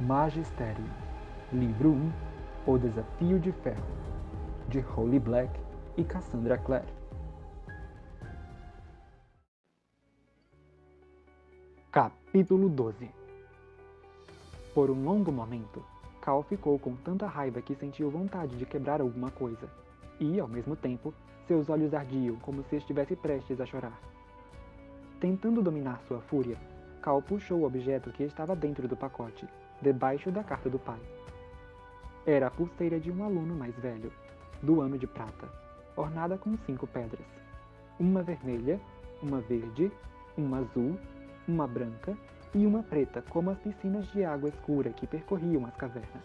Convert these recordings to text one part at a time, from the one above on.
Magistério, Livro 1, O Desafio de Ferro, de Holly Black e Cassandra Clare. Capítulo 12. Por um longo momento, Cal ficou com tanta raiva que sentiu vontade de quebrar alguma coisa, e, ao mesmo tempo, seus olhos ardiam como se estivesse prestes a chorar. Tentando dominar sua fúria, Cal puxou o objeto que estava dentro do pacote, debaixo da carta do pai. Era a pulseira de um aluno mais velho, do ano de prata, ornada com 5 pedras. Uma vermelha, uma verde, uma azul, uma branca e uma preta, como as piscinas de água escura que percorriam as cavernas.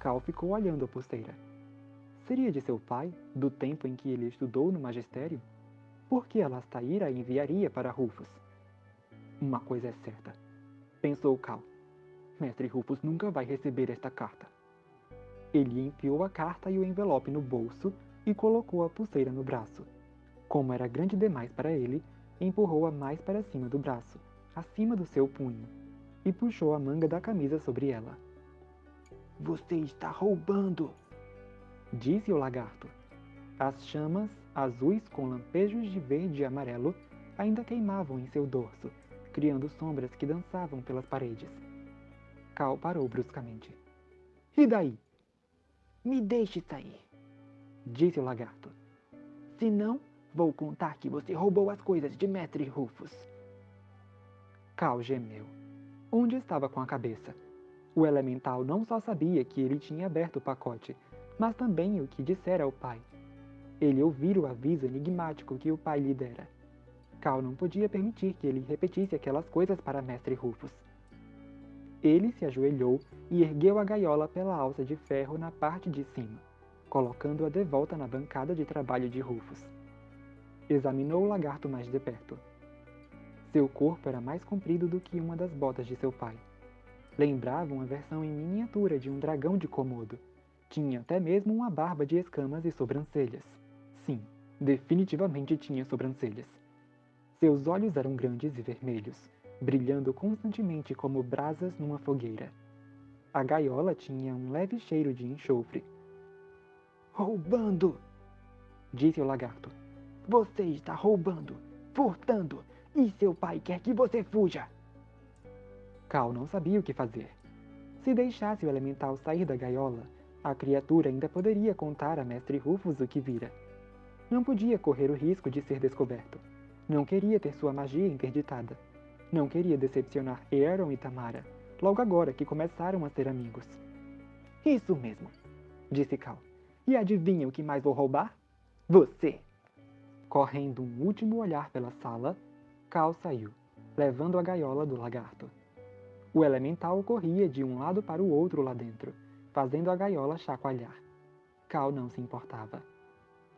Cal ficou olhando a pulseira. Seria de seu pai, do tempo em que ele estudou no magistério? Por que Alastair a enviaria para Rufus? Uma coisa é certa, pensou Cal. Mestre Rufus nunca vai receber esta carta. Ele enfiou a carta e o envelope no bolso e colocou a pulseira no braço. Como era grande demais para ele, empurrou-a mais para cima do braço, acima do seu punho, e puxou a manga da camisa sobre ela. "Você está roubando!" disse o lagarto. As chamas, azuis com lampejos de verde e amarelo, ainda queimavam em seu dorso, criando sombras que dançavam pelas paredes. Cal parou bruscamente. "E daí?" "Me deixe sair", disse o lagarto. "Senão, vou contar que você roubou as coisas de Mestre Rufus." Cal gemeu. Onde estava com a cabeça? O elemental não só sabia que ele tinha aberto o pacote, mas também o que dissera ao pai. Ele ouvira o aviso enigmático que o pai lhe dera. Cal não podia permitir que ele repetisse aquelas coisas para Mestre Rufus. Ele se ajoelhou e ergueu a gaiola pela alça de ferro na parte de cima, colocando-a de volta na bancada de trabalho de Rufus. Examinou o lagarto mais de perto. Seu corpo era mais comprido do que uma das botas de seu pai. Lembrava uma versão em miniatura de um dragão de Komodo. Tinha até mesmo uma barba de escamas e sobrancelhas. Sim, definitivamente tinha sobrancelhas. Seus olhos eram grandes e vermelhos, brilhando constantemente como brasas numa fogueira. A gaiola tinha um leve cheiro de enxofre. "Roubando!" disse o lagarto. "Você está roubando, furtando, e seu pai quer que você fuja!" Cal não sabia o que fazer. Se deixasse o elemental sair da gaiola, a criatura ainda poderia contar a Mestre Rufus o que vira. Não podia correr o risco de ser descoberto. Não queria ter sua magia interditada. Não queria decepcionar Aaron e Tamara, logo agora que começaram a ser amigos. "Isso mesmo", disse Cal. "E adivinha o que mais vou roubar? Você!" Correndo um último olhar pela sala, Cal saiu, levando a gaiola do lagarto. O elemental corria de um lado para o outro lá dentro, fazendo a gaiola chacoalhar. Cal não se importava.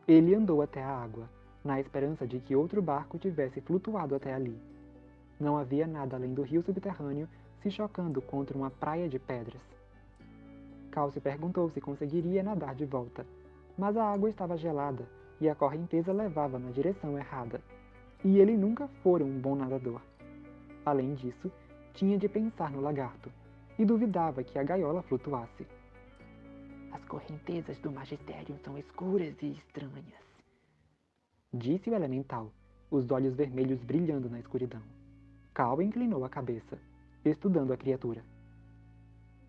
Ele andou até a água, na esperança de que outro barco tivesse flutuado até ali. Não havia nada além do rio subterrâneo se chocando contra uma praia de pedras. Cal se perguntou se conseguiria nadar de volta, mas a água estava gelada e a correnteza levava na direção errada. E ele nunca fora um bom nadador. Além disso, tinha de pensar no lagarto, e duvidava que a gaiola flutuasse. "As correntezas do magistério são escuras e estranhas", disse o elemental, os olhos vermelhos brilhando na escuridão. Cal inclinou a cabeça, estudando a criatura.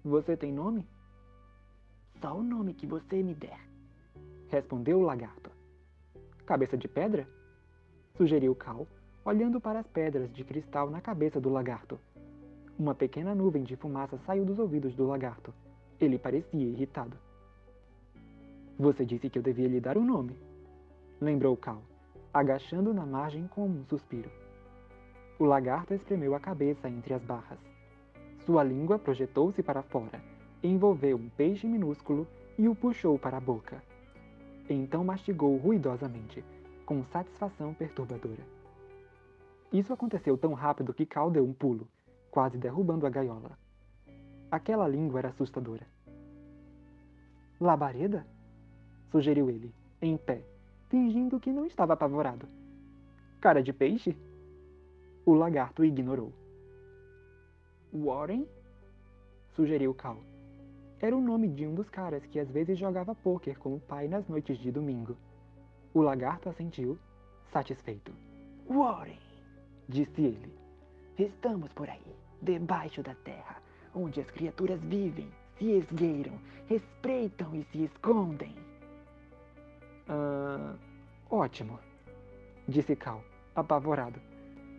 "Você tem nome?" "Só o nome que você me der", respondeu o lagarto. "Cabeça de pedra?" sugeriu Cal, olhando para as pedras de cristal na cabeça do lagarto. Uma pequena nuvem de fumaça saiu dos ouvidos do lagarto. Ele parecia irritado. "Você disse que eu devia lhe dar um nome", lembrou Cal, agachando na margem com um suspiro. O lagarto espremeu a cabeça entre as barras. Sua língua projetou-se para fora, envolveu um peixe minúsculo e o puxou para a boca. Então mastigou ruidosamente, com satisfação perturbadora. Isso aconteceu tão rápido que Cal deu um pulo, quase derrubando a gaiola. Aquela língua era assustadora. "Labareda?" sugeriu ele, em pé, fingindo que não estava apavorado. "Cara de peixe?" O lagarto ignorou. "Warren?" sugeriu Cal. Era o nome de um dos caras que às vezes jogava pôquer com o pai nas noites de domingo. O lagarto assentiu, satisfeito. Warren, disse ele, estamos por aí, debaixo da terra, onde as criaturas vivem, se esgueiram, espreitam e se escondem. Ótimo, disse Cal, apavorado.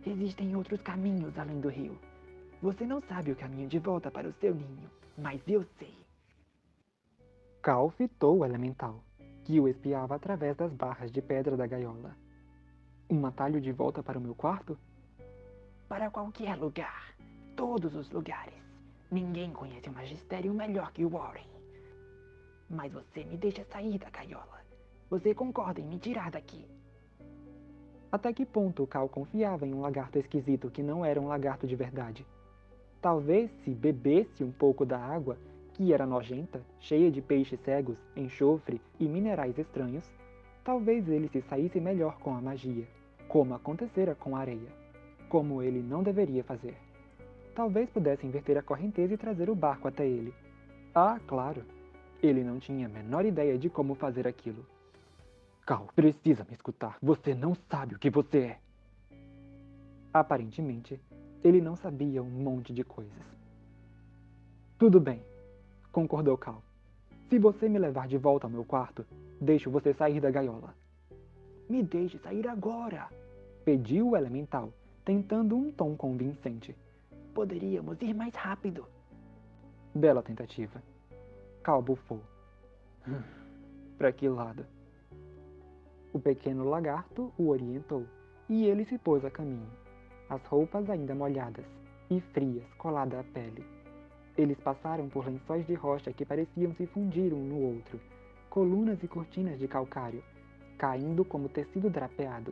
Existem outros caminhos além do rio. Você não sabe o caminho de volta para o seu ninho, mas eu sei. Cal fitou o elemental, que o espiava através das barras de pedra da gaiola. Um atalho de volta para o meu quarto? Para qualquer lugar. Todos os lugares. Ninguém conhece o magistério melhor que o Warren. Mas você me deixa sair da gaiola. Você concorda em me tirar daqui? Até que ponto Cal confiava em um lagarto esquisito que não era um lagarto de verdade? Talvez se bebesse um pouco da água, que era nojenta, cheia de peixes cegos, enxofre e minerais estranhos, talvez ele se saísse melhor com a magia, como acontecera com a areia, como ele não deveria fazer. Talvez pudesse inverter a correnteza e trazer o barco até ele. Ah, claro! Ele não tinha a menor ideia de como fazer aquilo. Cal, precisa me escutar. Você não sabe o que você é. Aparentemente, ele não sabia um monte de coisas. Tudo bem, concordou Cal. Se você me levar de volta ao meu quarto, deixo você sair da gaiola. Me deixe sair agora, pediu o elemental, tentando um tom convincente. Poderíamos ir mais rápido. Bela tentativa. Cal bufou. Para que lado? O pequeno lagarto o orientou, e ele se pôs a caminho, as roupas ainda molhadas e frias, coladas à pele. Eles passaram por lençóis de rocha que pareciam se fundir um no outro, colunas e cortinas de calcário, caindo como tecido drapeado.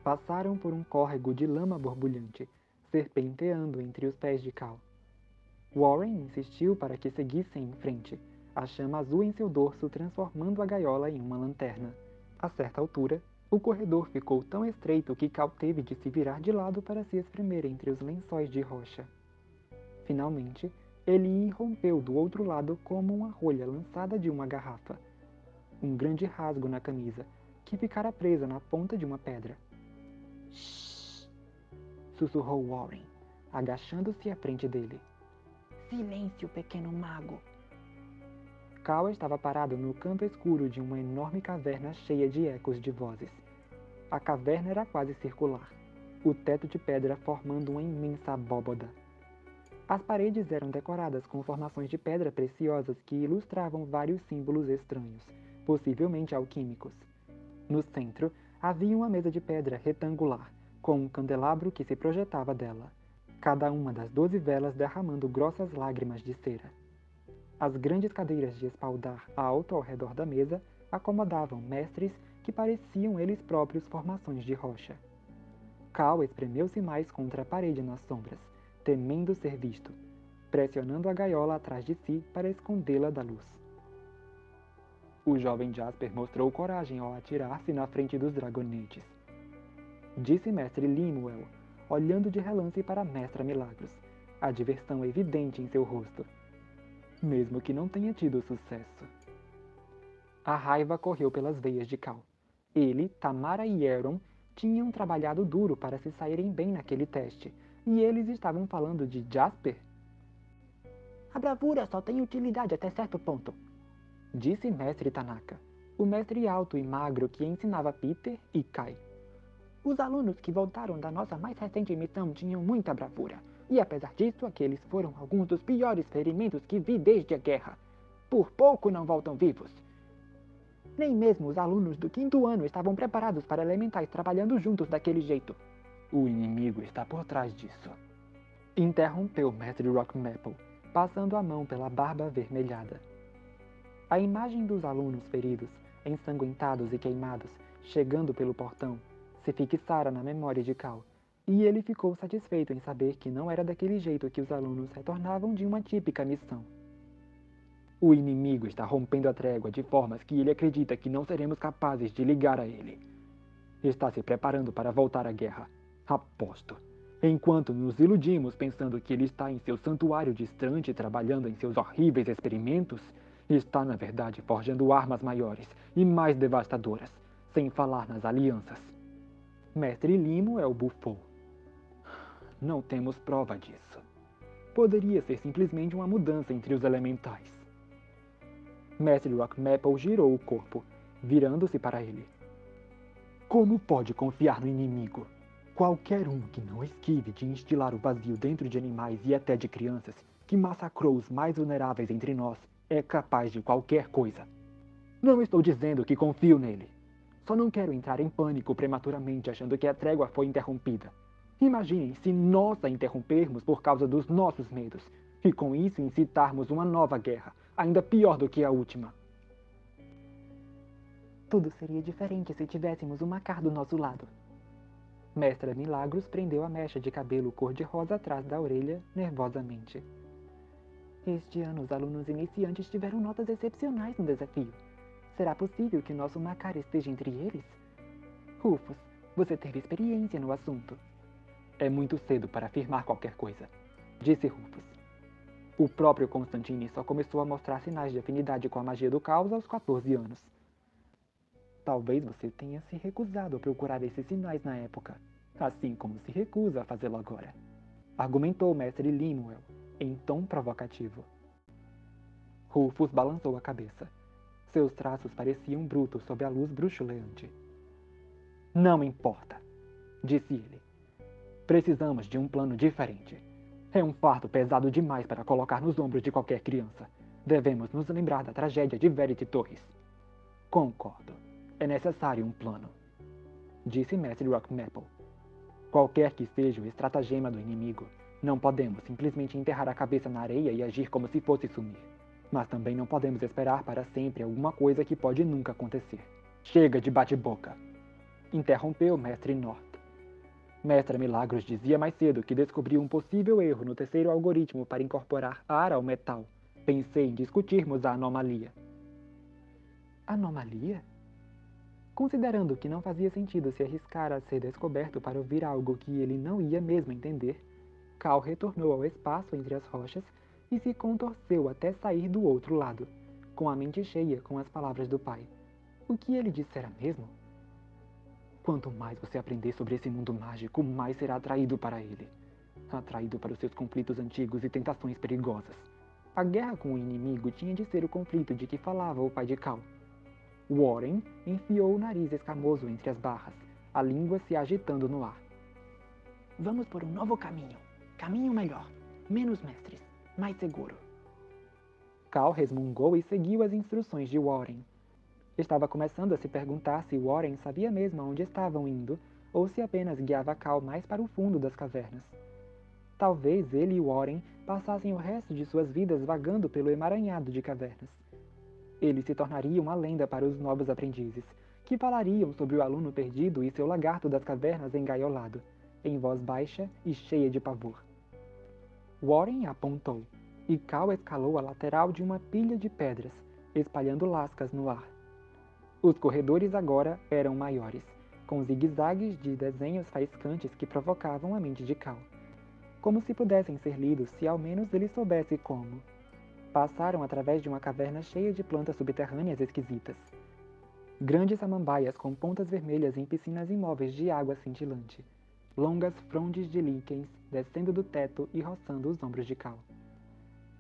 Passaram por um córrego de lama borbulhante, serpenteando entre os pés de Cal. Warren insistiu para que seguissem em frente, a chama azul em seu dorso transformando a gaiola em uma lanterna. A certa altura, o corredor ficou tão estreito que Cal teve de se virar de lado para se espremer entre os lençóis de rocha. Finalmente, ele irrompeu do outro lado como uma rolha lançada de uma garrafa. Um grande rasgo na camisa, que ficara presa na ponta de uma pedra. Shhh! Sussurrou Warren, agachando-se à frente dele. Silêncio, pequeno mago! Cal estava parado no canto escuro de uma enorme caverna cheia de ecos de vozes. A caverna era quase circular, o teto de pedra formando uma imensa abóboda. As paredes eram decoradas com formações de pedra preciosas que ilustravam vários símbolos estranhos, possivelmente alquímicos. No centro, havia uma mesa de pedra retangular, com um candelabro que se projetava dela, cada uma das 12 velas derramando grossas lágrimas de cera. As grandes cadeiras de espaldar alto ao redor da mesa acomodavam mestres que pareciam eles próprios formações de rocha. Cal espremeu-se mais contra a parede nas sombras, temendo ser visto, pressionando a gaiola atrás de si para escondê-la da luz. O jovem Jasper mostrou coragem ao atirar-se na frente dos dragonetes. Disse mestre Lemuel, olhando de relance para a mestra Milagros, a diversão evidente em seu rosto. Mesmo que não tenha tido sucesso. A raiva correu pelas veias de Cal. Ele, Tamara e Aaron tinham trabalhado duro para se saírem bem naquele teste, e eles estavam falando de Jasper? A bravura só tem utilidade até certo ponto, disse mestre Tanaka, o mestre alto e magro que ensinava Peter e Kai. Os alunos que voltaram da nossa mais recente missão tinham muita bravura. E apesar disso, aqueles foram alguns dos piores ferimentos que vi desde a guerra. Por pouco não voltam vivos. Nem mesmo os alunos do 5º ano estavam preparados para elementais trabalhando juntos daquele jeito. O inimigo está por trás disso. Interrompeu mestre Rockmaple, passando a mão pela barba avermelhada. A imagem dos alunos feridos, ensanguentados e queimados, chegando pelo portão, se fixara na memória de Cal, e ele ficou satisfeito em saber que não era daquele jeito que os alunos retornavam de uma típica missão. O inimigo está rompendo a trégua de formas que ele acredita que não seremos capazes de ligar a ele. Está se preparando para voltar à guerra. Aposto. Enquanto nos iludimos pensando que ele está em seu santuário distante trabalhando em seus horríveis experimentos, está na verdade forjando armas maiores e mais devastadoras, sem falar nas alianças. Mestre Limo bufou. Não temos prova disso. Poderia ser simplesmente uma mudança entre os elementais. Mestre Rockmaple girou o corpo, virando-se para ele. Como pode confiar no inimigo? Qualquer um que não esquive de instilar o vazio dentro de animais e até de crianças, que massacrou os mais vulneráveis entre nós, é capaz de qualquer coisa. Não estou dizendo que confio nele. Só não quero entrar em pânico prematuramente achando que a trégua foi interrompida. Imaginem se nós a interrompermos por causa dos nossos medos, e com isso incitarmos uma nova guerra, ainda pior do que a última. Tudo seria diferente se tivéssemos o Macar do nosso lado. Mestra Milagros prendeu a mecha de cabelo cor-de-rosa atrás da orelha, nervosamente. Este ano os alunos iniciantes tiveram notas excepcionais no desafio. Será possível que nosso Macar esteja entre eles? Rufus, você teve experiência no assunto. É muito cedo para afirmar qualquer coisa, disse Rufus. O próprio Constantine só começou a mostrar sinais de afinidade com a magia do caos aos 14 anos. Talvez você tenha se recusado a procurar esses sinais na época, assim como se recusa a fazê-lo agora, argumentou o mestre Lemuel, em tom provocativo. Rufus balançou a cabeça. Seus traços pareciam brutos sob a luz bruxuleante. Não importa, disse ele. Precisamos de um plano diferente. É um fardo pesado demais para colocar nos ombros de qualquer criança. Devemos nos lembrar da tragédia de Verity Torres. Concordo. É necessário um plano, disse Mestre Rockmaple. Qualquer que seja o estratagema do inimigo, não podemos simplesmente enterrar a cabeça na areia e agir como se fosse sumir. Mas também não podemos esperar para sempre alguma coisa que pode nunca acontecer. Chega de bate-boca, interrompeu Mestre North. Mestra Milagros dizia mais cedo que descobriu um possível erro no terceiro algoritmo para incorporar ar ao metal. Pensei em discutirmos a anomalia. Anomalia? Considerando que não fazia sentido se arriscar a ser descoberto para ouvir algo que ele não ia mesmo entender, Cal retornou ao espaço entre as rochas e se contorceu até sair do outro lado, com a mente cheia com as palavras do pai. O que ele dissera mesmo? Quanto mais você aprender sobre esse mundo mágico, mais será atraído para ele. Atraído para os seus conflitos antigos e tentações perigosas. A guerra com o inimigo tinha de ser o conflito de que falava o pai de Cal. Warren enfiou o nariz escamoso entre as barras, a língua se agitando no ar. Vamos por um novo caminho. Caminho melhor. Menos mestres. Mais seguro. Cal resmungou e seguiu as instruções de Warren. Estava começando a se perguntar se Warren sabia mesmo aonde estavam indo, ou se apenas guiava Cal mais para o fundo das cavernas. Talvez ele e Warren passassem o resto de suas vidas vagando pelo emaranhado de cavernas. Ele se tornaria uma lenda para os novos aprendizes, que falariam sobre o aluno perdido e seu lagarto das cavernas engaiolado, em voz baixa e cheia de pavor. Warren apontou, e Cal escalou a lateral de uma pilha de pedras, espalhando lascas no ar. Os corredores agora eram maiores, com zigue-zagues de desenhos faiscantes que provocavam a mente de Cal, como se pudessem ser lidos se ao menos ele soubesse como. Passaram através de uma caverna cheia de plantas subterrâneas esquisitas. Grandes samambaias com pontas vermelhas em piscinas imóveis de água cintilante. Longas frondes de líquens descendo do teto e roçando os ombros de Cal.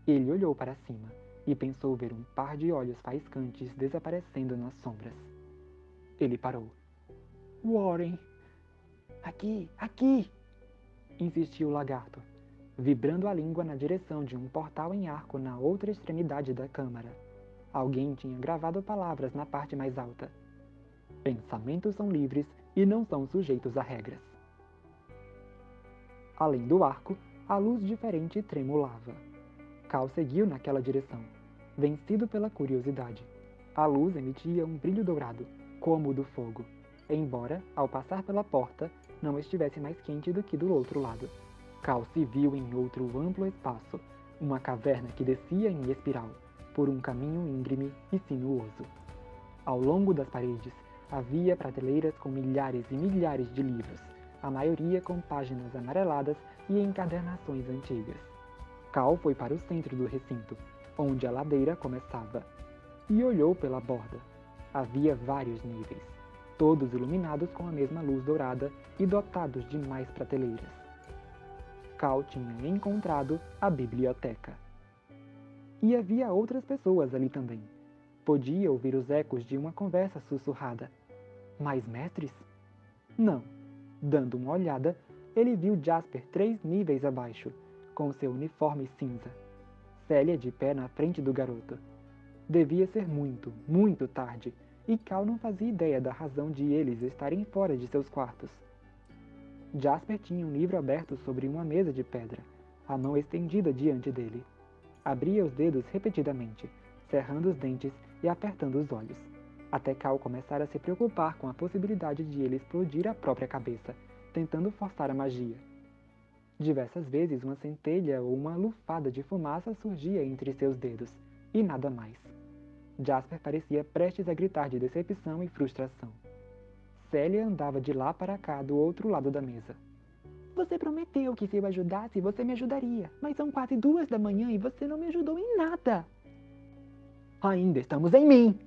Ele olhou para cima e pensou ver um par de olhos faiscantes desaparecendo nas sombras. Ele parou. Warren! Aqui! Aqui! Insistiu o lagarto, vibrando a língua na direção de um portal em arco na outra extremidade da câmara. Alguém tinha gravado palavras na parte mais alta. Pensamentos são livres e não são sujeitos a regras. Além do arco, a luz diferente tremulava. Cal seguiu naquela direção, vencido pela curiosidade. A luz emitia um brilho dourado, como o do fogo, embora, ao passar pela porta, não estivesse mais quente do que do outro lado. Cal se viu em outro amplo espaço, uma caverna que descia em espiral, por um caminho íngreme e sinuoso. Ao longo das paredes, havia prateleiras com milhares e milhares de livros, a maioria com páginas amareladas e encadernações antigas. Cal foi para o centro do recinto, onde a ladeira começava, e olhou pela borda. Havia vários níveis, todos iluminados com a mesma luz dourada e dotados de mais prateleiras. Cal tinha encontrado a biblioteca. E havia outras pessoas ali também. Podia ouvir os ecos de uma conversa sussurrada. Mais mestres? Não. Dando uma olhada, ele viu Jasper 3 níveis abaixo, com seu uniforme cinza. Célia de pé na frente do garoto. Devia ser muito, muito tarde, e Cal não fazia ideia da razão de eles estarem fora de seus quartos. Jasper tinha um livro aberto sobre uma mesa de pedra, a mão estendida diante dele. Abria os dedos repetidamente, cerrando os dentes e apertando os olhos, até Cal começar a se preocupar com a possibilidade de ele explodir a própria cabeça, tentando forçar a magia. Diversas vezes uma centelha ou uma lufada de fumaça surgia entre seus dedos, e nada mais. Jasper parecia prestes a gritar de decepção e frustração. Célia andava de lá para cá do outro lado da mesa. Você prometeu que se eu ajudasse, você me ajudaria, mas são quase 2 da manhã e você não me ajudou em nada. Ainda estamos em mim!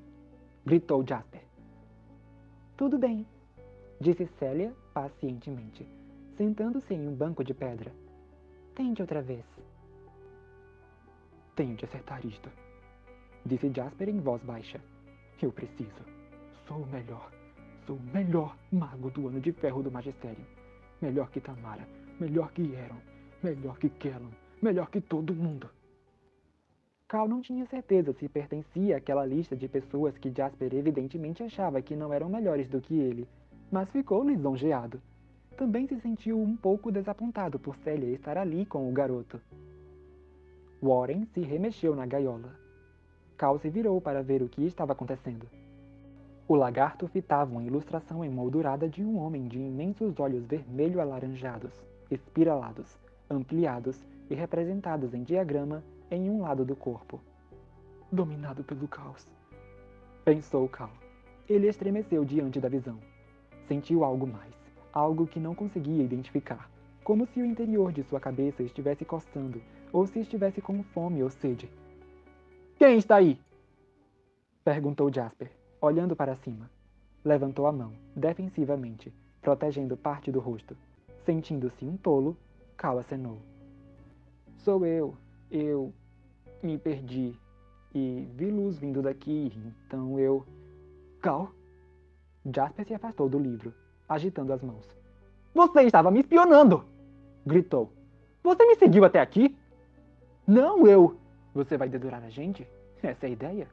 Gritou Jasper. Tudo bem, disse Célia pacientemente, sentando-se em um banco de pedra. Tente outra vez. Tenho de acertar isto, disse Jasper em voz baixa. Eu preciso. Sou o melhor mago do Ano de Ferro do Magistério. Melhor que Tamara, melhor que Eron, melhor que Kellan, melhor que todo mundo. Cal não tinha certeza se pertencia àquela lista de pessoas que Jasper evidentemente achava que não eram melhores do que ele, mas ficou lisonjeado. Também se sentiu um pouco desapontado por Célia estar ali com o garoto. Warren se remexeu na gaiola. Cal se virou para ver o que estava acontecendo. O lagarto fitava uma ilustração emoldurada de um homem de imensos olhos vermelho-alaranjados, espiralados, ampliados e representados em diagrama em um lado do corpo. Dominado pelo caos, pensou Cal. Ele estremeceu diante da visão. Sentiu algo mais, algo que não conseguia identificar, como se o interior de sua cabeça estivesse coçando, ou se estivesse com fome ou sede. Quem está aí? Perguntou Jasper, olhando para cima. Levantou a mão, defensivamente, protegendo parte do rosto. Sentindo-se um tolo, Cal acenou. Sou eu. Eu me perdi e vi luz vindo daqui, então eu... Cal? Jasper se afastou do livro, agitando as mãos. Você estava me espionando! Gritou. Você me seguiu até aqui? Não, eu... Você vai dedurar a gente? Essa é a ideia?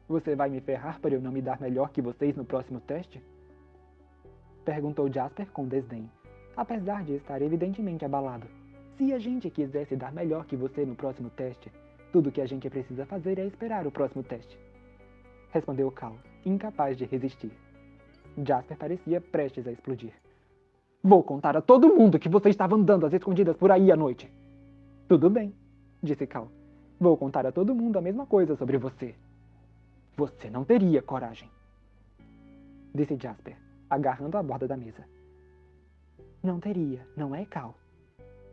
Você vai me ferrar para eu não me dar melhor que vocês no próximo teste? Perguntou Jasper com desdém, apesar de estar evidentemente abalado. Se a gente quisesse dar melhor que você no próximo teste, tudo que a gente precisa fazer é esperar o próximo teste. Respondeu Cal, incapaz de resistir. Jasper parecia prestes a explodir. Vou contar a todo mundo que você estava andando às escondidas por aí à noite. Tudo bem, disse Cal. Vou contar a todo mundo a mesma coisa sobre você. Você não teria coragem, disse Jasper, agarrando a borda da mesa. Não teria, não é, Cal?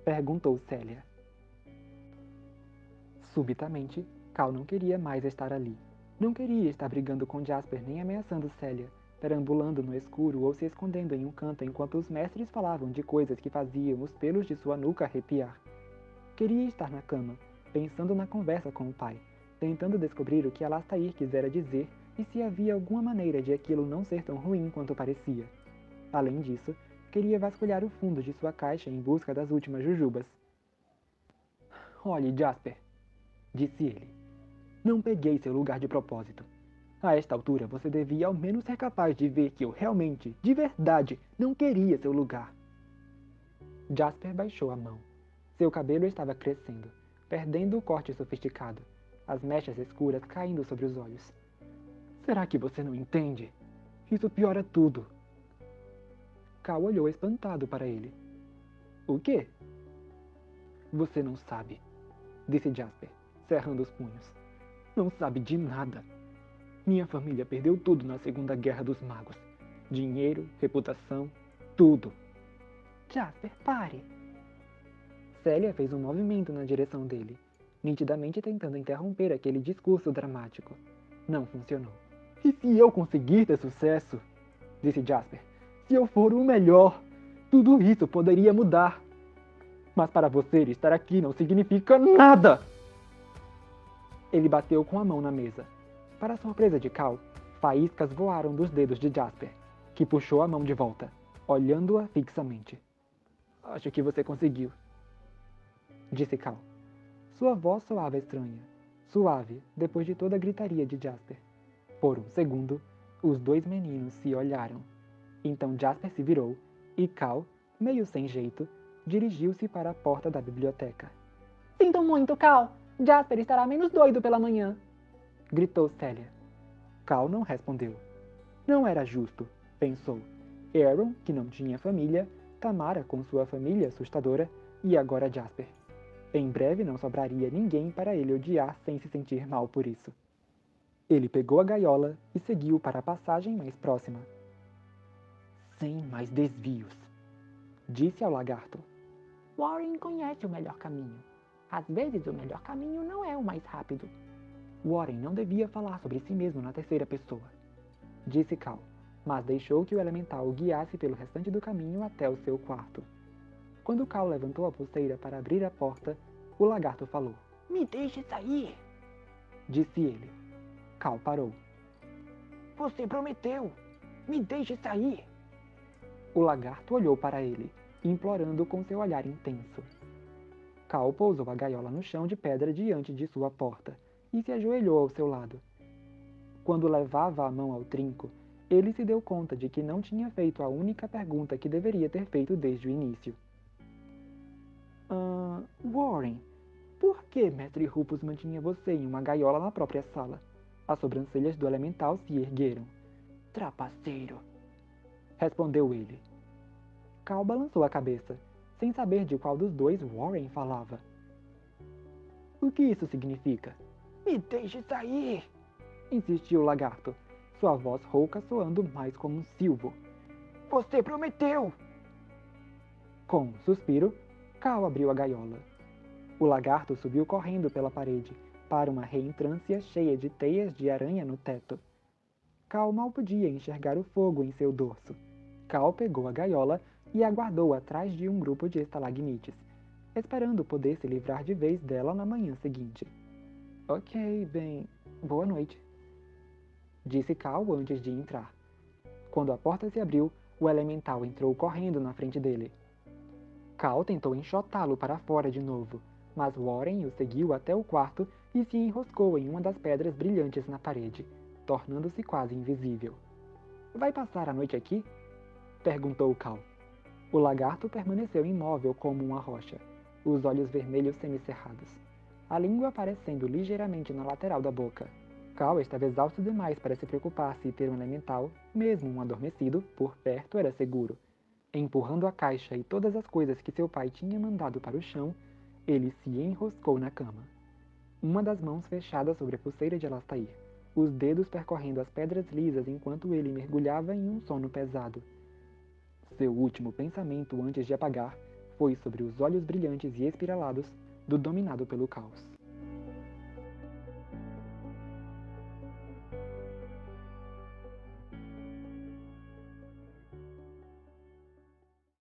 Perguntou Célia. Subitamente, Cal não queria mais estar ali. Não queria estar brigando com Jasper nem ameaçando Célia, perambulando no escuro ou se escondendo em um canto enquanto os mestres falavam de coisas que faziam os pelos de sua nuca arrepiar. Queria estar na cama, pensando na conversa com o pai, tentando descobrir o que Alastair quisera dizer e se havia alguma maneira de aquilo não ser tão ruim quanto parecia. Além disso, queria vasculhar o fundo de sua caixa em busca das últimas jujubas. Olhe, Jasper, disse ele. Não peguei seu lugar de propósito. A esta altura você devia ao menos ser capaz de ver que eu realmente, de verdade, não queria seu lugar. Jasper baixou a mão. Seu cabelo estava crescendo, perdendo o corte sofisticado, as mechas escuras caindo sobre os olhos. Será que você não entende? Isso piora tudo. Cal olhou espantado para ele. O quê? Você não sabe, disse Jasper, cerrando os punhos. Não sabe de nada. Minha família perdeu tudo na Segunda Guerra dos Magos. Dinheiro, reputação, tudo. Jasper, pare! Célia fez um movimento na direção dele, nitidamente tentando interromper aquele discurso dramático. Não funcionou. E se eu conseguir ter sucesso? Disse Jasper. Se eu for o melhor, tudo isso poderia mudar. Mas para você estar aqui não significa nada! Ele bateu com a mão na mesa. Para a surpresa de Cal, faíscas voaram dos dedos de Jasper, que puxou a mão de volta, olhando-a fixamente. Acho que você conseguiu, disse Cal. Sua voz soava estranha, suave depois de toda a gritaria de Jasper. Por um segundo, os dois meninos se olharam. Então Jasper se virou e Cal, meio sem jeito, dirigiu-se para a porta da biblioteca. Sinto muito, Cal! Jasper estará menos doido pela manhã! Gritou Célia. Cal não respondeu. Não era justo, pensou. Aaron, que não tinha família, Tamara com sua família assustadora e agora Jasper. Em breve não sobraria ninguém para ele odiar sem se sentir mal por isso. Ele pegou a gaiola e seguiu para a passagem mais próxima. Sem mais desvios, disse ao lagarto. Warren conhece o melhor caminho. Às vezes o melhor caminho não é o mais rápido. Warren não devia falar sobre si mesmo na terceira pessoa, disse Cal, mas deixou que o elemental o guiasse pelo restante do caminho até o seu quarto. Quando Cal levantou a pulseira para abrir a porta, o lagarto falou. Me deixe sair! Disse ele. Cal parou. Você prometeu! Me deixe sair! O lagarto olhou para ele, implorando com seu olhar intenso. Cal pousou a gaiola no chão de pedra diante de sua porta e se ajoelhou ao seu lado. Quando levava a mão ao trinco, ele se deu conta de que não tinha feito a única pergunta que deveria ter feito desde o início. Warren, por que Mestre Rufus mantinha você em uma gaiola na própria sala? As sobrancelhas do elemental se ergueram. Trapaceiro, respondeu ele. Cal balançou a cabeça, sem saber de qual dos dois Warren falava. O que isso significa? Me deixe sair! Insistiu o lagarto, sua voz rouca soando mais como um silvo. Você prometeu! Com um suspiro, Cal abriu a gaiola. O lagarto subiu correndo pela parede, para uma reentrância cheia de teias de aranha no teto. Cal mal podia enxergar o fogo em seu dorso. Cal pegou a gaiola e aguardou atrás de um grupo de estalagmites, esperando poder se livrar de vez dela na manhã seguinte. Ok, bem, boa noite, disse Cal antes de entrar. Quando a porta se abriu, o elemental entrou correndo na frente dele. Cal tentou enxotá-lo para fora de novo, mas Warren o seguiu até o quarto e se enroscou em uma das pedras brilhantes na parede, tornando-se quase invisível. Vai passar a noite aqui? Perguntou Cal. O lagarto permaneceu imóvel como uma rocha, os olhos vermelhos semicerrados, a língua aparecendo ligeiramente na lateral da boca. Cal estava exausto demais para se preocupar se ter um elemental, mesmo um adormecido, por perto era seguro. Empurrando a caixa e todas as coisas que seu pai tinha mandado para o chão, ele se enroscou na cama. Uma das mãos fechada sobre a pulseira de Alastair, os dedos percorrendo as pedras lisas enquanto ele mergulhava em um sono pesado. Seu último pensamento antes de apagar foi sobre os olhos brilhantes e espiralados do dominado pelo caos.